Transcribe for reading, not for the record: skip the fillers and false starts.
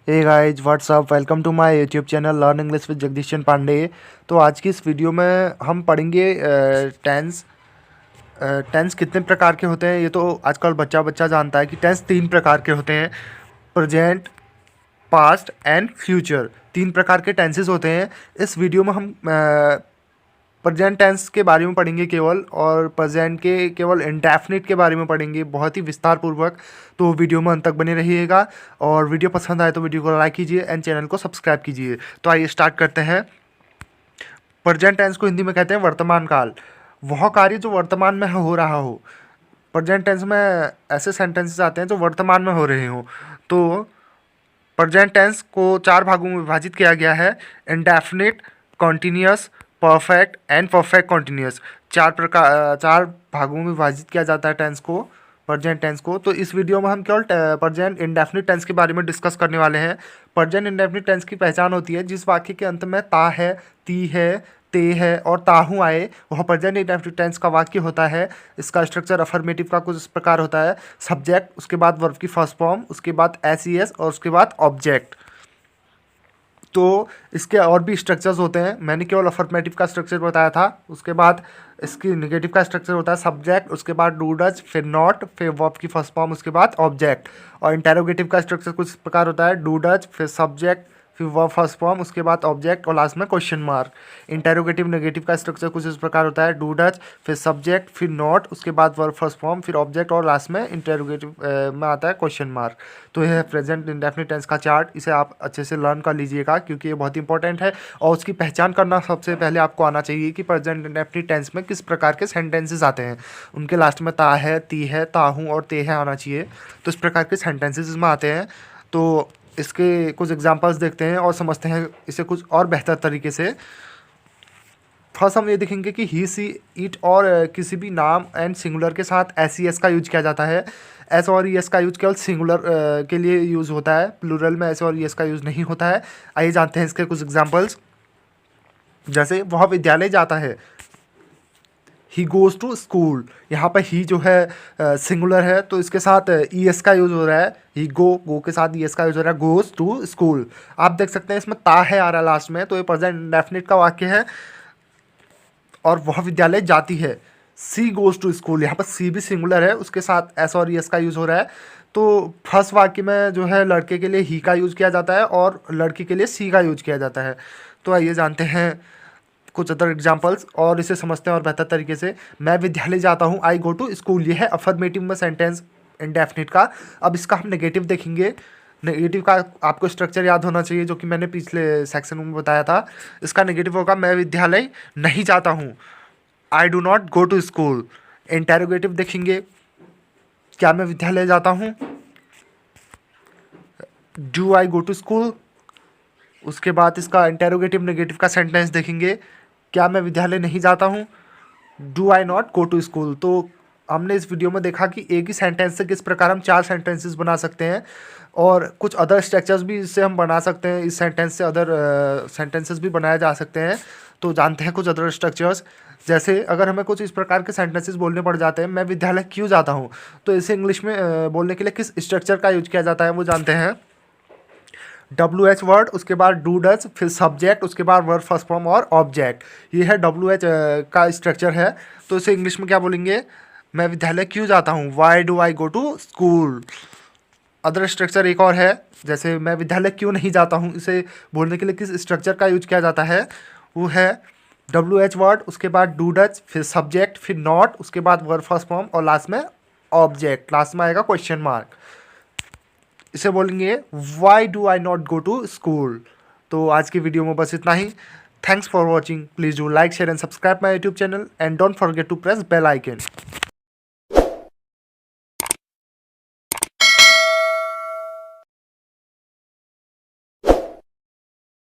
Hey guys what's up, welcome to my YouTube channel learn English with Jagdishan Pandey. तो आज की इस वीडियो में हम पढ़ेंगे टेंस। टेंस कितने प्रकार के होते हैं ये तो आजकल बच्चा बच्चा जानता है कि टेंस 3 प्रकार के होते हैं। प्रेजेंट, पास्ट एंड फ्यूचर, 3 प्रकार के टेंसेस होते हैं। इस वीडियो में हम प्रेजेंट टेंस के बारे में पढ़ेंगे केवल, और प्रेजेंट के केवल इंडेफिनिट के बारे में पढ़ेंगे बहुत ही विस्तार पूर्वक। तो वीडियो में अंत तक बने रहिएगा, और वीडियो पसंद आए तो वीडियो को लाइक कीजिए एंड चैनल को सब्सक्राइब कीजिए। तो आइए स्टार्ट करते हैं। प्रेजेंट टेंस को हिंदी में कहते हैं वर्तमान काल। वह कार्य जो वर्तमान में हो रहा हो। प्रेजेंट टेंस में ऐसे सेंटेंसेस आते हैं जो वर्तमान में हो रहे हों। तो प्रेजेंट टेंस को 4 भागों में विभाजित किया गया है: indefinite, continuous, perfect and perfect continuous. 4 भागों में विभाजित किया जाता है टेंस को, प्रेजेंट टेंस को। तो इस वीडियो में हम केवल प्रेजेंट इंडेफिनिट टेंस के बारे में डिस्कस करने वाले हैं। प्रेजेंट इंडेफिनिट टेंस की पहचान होती है जिस वाक्य के अंत में ता है, ती है, ते है और ताहू आए, वह प्रेजेंट इंडेफिनिट टेंस का वाक्य होता है। इसका स्ट्रक्चर अफर्मेटिव का कुछ इस प्रकार होता है: सब्जेक्ट, उसके बाद वर्ब की फर्स्ट फॉर्म, उसके बाद एस और उसके बाद ऑब्जेक्ट। तो इसके और भी स्ट्रक्चर्स होते हैं, मैंने केवल अफर्मेटिव का स्ट्रक्चर बताया था। उसके बाद इसकी नेगेटिव का स्ट्रक्चर होता है सब्जेक्ट, उसके बाद डू डज, फिर नॉट, फिर वर्ब की फर्स्ट फॉर्म, उसके बाद ऑब्जेक्ट। और इंटेरोगेटिव का स्ट्रक्चर कुछ इस प्रकार होता है: डू डज, फिर सब्जेक्ट, फिर वर्ब फर्स्ट फॉर्म, उसके बाद ऑब्जेक्ट और लास्ट में क्वेश्चन मार्क। इंटेरोगेटिव नेगेटिव का स्ट्रक्चर कुछ इस प्रकार होता है: डू डज, फिर सब्जेक्ट, फिर नॉट, उसके बाद वर्ब फर्स्ट फॉर्म, फिर ऑब्जेक्ट और लास्ट में इंटेरोगेटिव में आता है क्वेश्चन मार्क। तो यह है प्रेजेंट इंडेफिनिट टेंस का चार्ट। इसे आप अच्छे से लर्न कर लीजिएगा क्योंकि ये बहुत इंपॉर्टेंट है, और उसकी पहचान करना सबसे पहले आपको आना चाहिए कि प्रेजेंट इंडेफिनिट टेंस में किस प्रकार के सेंटेंसेस आते हैं। उनके लास्ट में ता है, ती है, ताहूँ और ते है आना चाहिए। तो इस प्रकार के सेंटेंसेस इसमें आते हैं। तो इसके कुछ एग्जांपल्स देखते हैं और समझते हैं इसे कुछ और बेहतर तरीके से। फर्स्ट हम ये देखेंगे कि ही, सी, इट और किसी भी नाम एंड सिंगुलर के साथ एस ई एस का यूज किया जाता है। एस और ई एस का यूज केवल सिंगुलर के लिए यूज़ होता है, प्लूरल में एस और ई एस का यूज़ नहीं होता है। आइए जानते हैं इसके कुछ एग्जांपल्स। जैसे वह विद्यालय जाता है, ही गोज़ टू स्कूल। यहाँ पर ही जो है सिंगुलर है तो इसके साथ ई एस का यूज़ हो रहा है। ही गो के साथ ई एस का यूज़ हो रहा है, गोज़ टू स्कूल। आप देख सकते हैं इसमें ता है आ रहा है लास्ट में, तो ये प्रेजेंट इंडेफिनिट का वाक्य है। और वह विद्यालय जाती है, सी गोज़ टू स्कूल। यहाँ पर सी भी सिंगुलर है, उसके साथ एस और एस का यूज़ हो रहा है। तो फर्स्ट वाक्य में जो है लड़के के लिए ही का यूज़ किया जाता है और लड़की के लिए सी का यूज़ किया जाता है। तो आइए जानते हैं कुछ अदर एग्जाम्पल्स और इसे समझते हैं और बेहतर तरीके से। मैं विद्यालय जाता हूँ, आई गो टू स्कूल। ये है अफर्मेटिव में सेंटेंस इंडेफिनिट का। अब इसका हम नेगेटिव देखेंगे। नेगेटिव का आपको स्ट्रक्चर याद होना चाहिए जो कि मैंने पिछले सेक्शन में बताया था। इसका नेगेटिव होगा मैं विद्यालय नहीं जाता हूँ, I do not go to school. Interrogative देखेंगे, क्या मैं विद्यालय जाता हूँ, do I go to school. उसके बाद इसका इंटेरोगेटिव नेगेटिव का सेंटेंस देखेंगे, क्या मैं विद्यालय नहीं जाता हूँ, do I not go to school. तो हमने इस वीडियो में देखा कि एक ही सेंटेंस से किस प्रकार हम 4 सेंटेंसेस बना सकते हैं, और कुछ अदर स्ट्रक्चर्स भी इससे हम बना सकते हैं। इस सेंटेंस से अदर सेंटेंसेस भी बनाए जा सकते हैं। तो जानते हैं कुछ अदर स्ट्रक्चर्स। जैसे अगर हमें कुछ इस प्रकार के सेंटेंसेस बोलने पड़ जाते हैं, मैं विद्यालय क्यों जाता हूँ, तो इसे इंग्लिश में बोलने के लिए किस स्ट्रक्चर का यूज किया जाता है वो जानते हैं। डब्ल्यू एच वर्ड, उसके बाद डू डज, फिर सब्जेक्ट, उसके बाद वर्ब फर्स्ट फॉर्म और ऑब्जेक्ट। ये है डब्ल्यू एच का स्ट्रक्चर है। तो इसे इंग्लिश में क्या बोलेंगे, मैं विद्यालय क्यों जाता हूँ, why do I go to school. Other structure एक और है, जैसे मैं विद्यालय क्यों नहीं जाता हूँ, इसे बोलने के लिए किस स्ट्रक्चर का यूज किया जाता है, वो है डब्ल्यू एच वर्ड, उसके बाद डू डज, फिर सब्जेक्ट, फिर नॉट, उसके बाद वर्ब फर्स्ट फॉर्म और लास्ट में ऑब्जेक्ट। लास्ट में आएगा क्वेश्चन मार्क। इसे बोलेंगे why do I not go to school. तो आज की वीडियो में बस इतना ही। Thanks for watching. Please do like, share and subscribe my YouTube channel and don't forget to press bell icon.